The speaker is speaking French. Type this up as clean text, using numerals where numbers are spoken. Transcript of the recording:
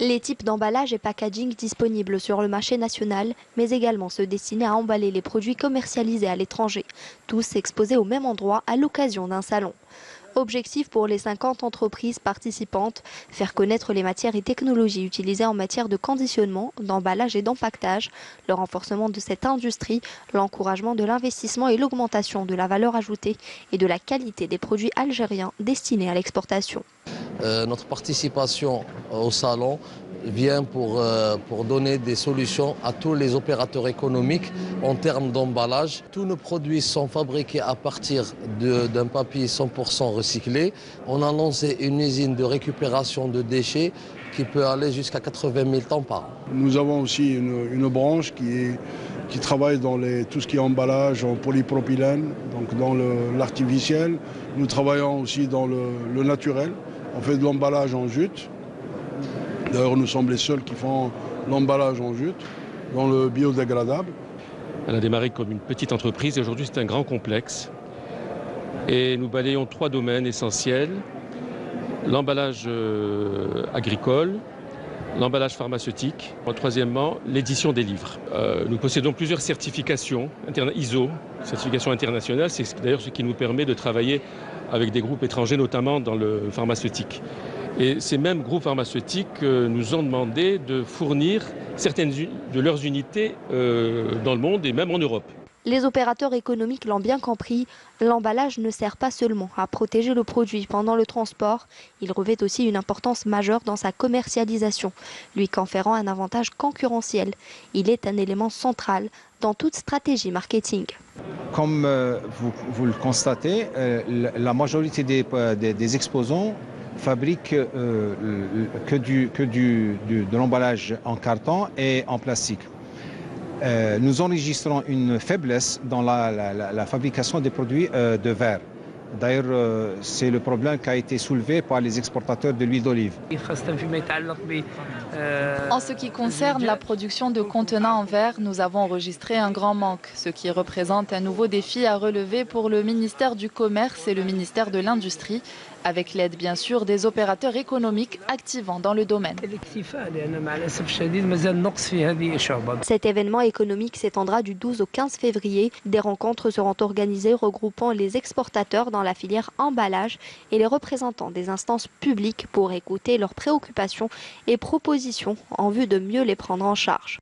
Les types d'emballage et packaging disponibles sur le marché national, mais également ceux destinés à emballer les produits commercialisés à l'étranger, tous exposés au même endroit à l'occasion d'un salon. Objectif pour les 50 entreprises participantes, faire connaître les matières et technologies utilisées en matière de conditionnement, d'emballage et d'empaquetage, le renforcement de cette industrie, l'encouragement de l'investissement et l'augmentation de la valeur ajoutée et de la qualité des produits algériens destinés à l'exportation. Notre participation au salon vient pour donner des solutions à tous les opérateurs économiques en termes d'emballage. Tous nos produits sont fabriqués à partir d'un papier 100% recyclé. On a lancé une usine de récupération de déchets qui peut aller jusqu'à 80 000 tonnes par an. Nous avons aussi une branche qui travaille dans tout ce qui est emballage en polypropylène, donc dans l'artificiel. Nous travaillons aussi dans le naturel. On fait de l'emballage en jute. D'ailleurs, nous sommes les seuls qui font l'emballage en jute, dans le biodégradable. Elle a démarré comme une petite entreprise et aujourd'hui c'est un grand complexe. Et nous balayons 3 domaines essentiels. L'emballage agricole, l'emballage pharmaceutique, troisièmement l'édition des livres. Nous possédons plusieurs certifications ISO, certifications internationales, c'est d'ailleurs ce qui nous permet de travailler avec des groupes étrangers, notamment dans le pharmaceutique. Et ces mêmes groupes pharmaceutiques nous ont demandé de fournir certaines de leurs unités dans le monde et même en Europe. Les opérateurs économiques l'ont bien compris, l'emballage ne sert pas seulement à protéger le produit pendant le transport, il revêt aussi une importance majeure dans sa commercialisation, lui conférant un avantage concurrentiel. Il est un élément central dans toute stratégie marketing. Comme vous le constatez, la majorité des exposants fabriquent de l'emballage en carton et en plastique. Nous enregistrons une faiblesse dans la fabrication des produits de verre. D'ailleurs, c'est le problème qui a été soulevé par les exportateurs de l'huile d'olive. En ce qui concerne la production de contenants en verre, nous avons enregistré un grand manque, ce qui représente un nouveau défi à relever pour le ministère du Commerce et le ministère de l'Industrie, avec l'aide bien sûr des opérateurs économiques activant dans le domaine. Cet événement économique s'étendra du 12 au 15 février. Des rencontres seront organisées regroupant les exportateurs dans la filière emballage et les représentants des instances publiques pour écouter leurs préoccupations et propositions en vue de mieux les prendre en charge.